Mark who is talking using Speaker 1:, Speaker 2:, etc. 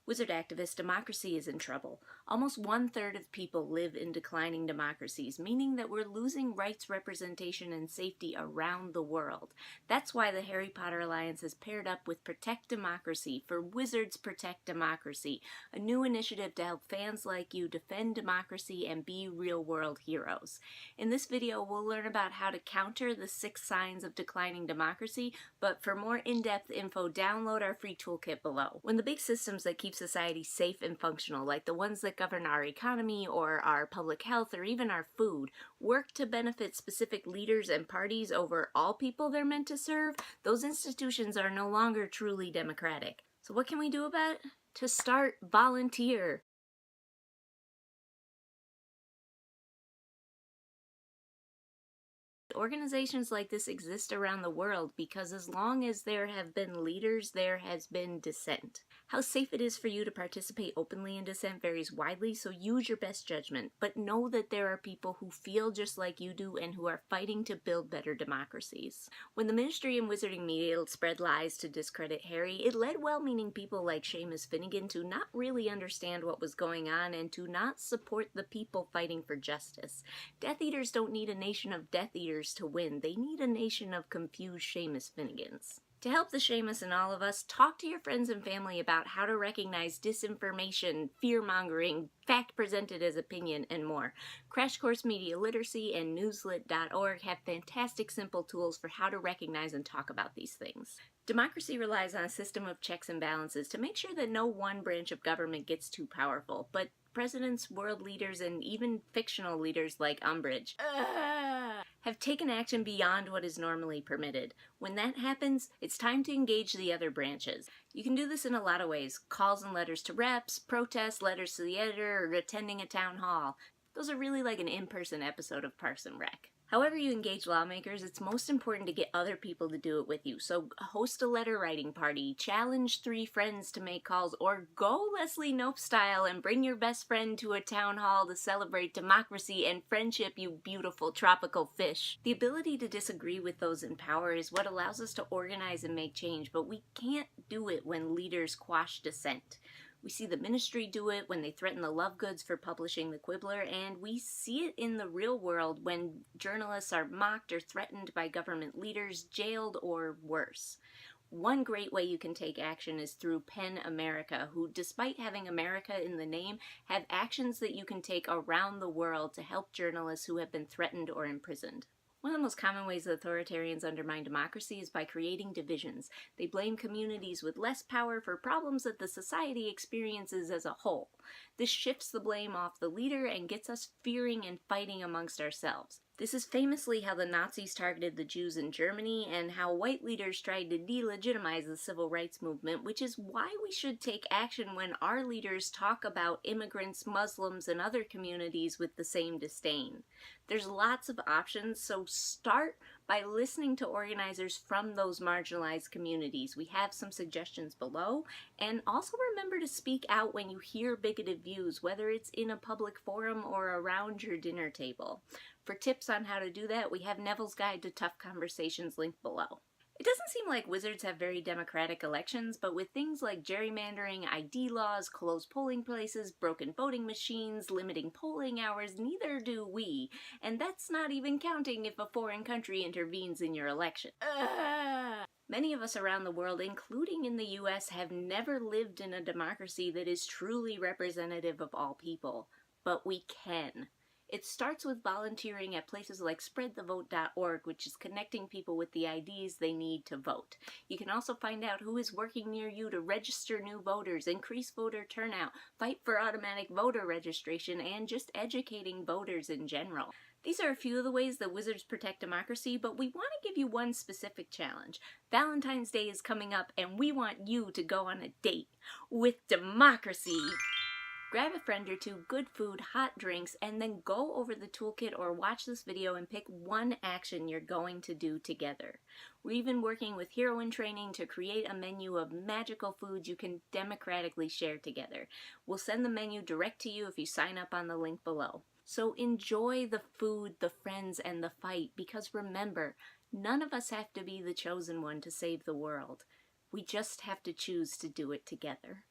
Speaker 1: Wizard activist, democracy is in trouble. Almost 1/3 of people live in declining democracies, meaning that we're losing rights representation and safety around the world. That's why the Harry Potter Alliance has paired up with Protect Democracy for Wizards Protect Democracy, a new initiative to help fans like you defend democracy and be real-world heroes. In this video, we'll learn about how to counter the 6 signs of declining democracy, but for more in-depth info, download our free toolkit below. When the big systems that keep society safe and functional, like the ones that govern our economy or our public health or even our food, work to benefit specific leaders and parties over all people they're meant to serve, those institutions are no longer truly democratic. So what can we do about it? To start, volunteer. Organizations like this exist around the world because as long as there have been leaders, there has been dissent. How safe it is for you to participate openly in dissent varies widely, so use your best judgment, but know that there are people who feel just like you do and who are fighting to build better democracies. When the ministry and wizarding media spread lies to discredit Harry, it led well-meaning people like Seamus Finnegan to not really understand what was going on and to not support the people fighting for justice. Death Eaters don't need a nation of Death Eaters to win. They need a nation of confused Seamus Finnegans. To help the Seamus and all of us, talk to your friends and family about how to recognize disinformation, fear-mongering, fact presented as opinion, and more. Crash Course Media Literacy and Newslit.org have fantastic simple tools for how to recognize and talk about these things. Democracy relies on a system of checks and balances to make sure that no one branch of government gets too powerful, but presidents, world leaders, and even fictional leaders like Umbridge have taken action beyond what is normally permitted. When that happens, it's time to engage the other branches. You can do this in a lot of ways: calls and letters to reps, protests, letters to the editor, or attending a town hall. Those are really like an in-person episode of Parks and Rec. However you engage lawmakers, it's most important to get other people to do it with you. So host a letter writing party, challenge 3 friends to make calls, or go Leslie Knope style and bring your best friend to a town hall to celebrate democracy and friendship, you beautiful tropical fish. The ability to disagree with those in power is what allows us to organize and make change, but we can't do it when leaders quash dissent. We see the ministry do it when they threaten the Lovegoods for publishing The Quibbler, and we see it in the real world when journalists are mocked or threatened by government leaders, jailed, or worse. One great way you can take action is through PEN America, who, despite having America in the name, have actions that you can take around the world to help journalists who have been threatened or imprisoned. One of the most common ways that authoritarians undermine democracy is by creating divisions. They blame communities with less power for problems that the society experiences as a whole. This shifts the blame off the leader and gets us fearing and fighting amongst ourselves. This is famously how the Nazis targeted the Jews in Germany and how white leaders tried to delegitimize the civil rights movement, which is why we should take action when our leaders talk about immigrants, Muslims, and other communities with the same disdain. There's lots of options, so start by listening to organizers from those marginalized communities. We have some suggestions below, and also remember to speak out when you hear bigoted views, whether it's in a public forum or around your dinner table. For tips on how to do that, we have Neville's Guide to Tough Conversations linked below. It doesn't seem like wizards have very democratic elections, but with things like gerrymandering, ID laws, closed polling places, broken voting machines, limiting polling hours, neither do we. And that's not even counting if a foreign country intervenes in your election. Many of us around the world, including in the US, have never lived in a democracy that is truly representative of all people. But we can. It starts with volunteering at places like spreadthevote.org, which is connecting people with the IDs they need to vote. You can also find out who is working near you to register new voters, increase voter turnout, fight for automatic voter registration, and just educating voters in general. These are a few of the ways that Wizards protect democracy, but we want to give you one specific challenge. Valentine's Day is coming up, and we want you to go on a date with democracy. Grab a friend or 2, good food, hot drinks, and then go over the toolkit or watch this video and pick one action you're going to do together. We're even working with heroine training to create a menu of magical foods you can democratically share together. We'll send the menu direct to you if you sign up on the link below. So enjoy the food, the friends, and the fight, because remember, none of us have to be the chosen one to save the world. We just have to choose to do it together.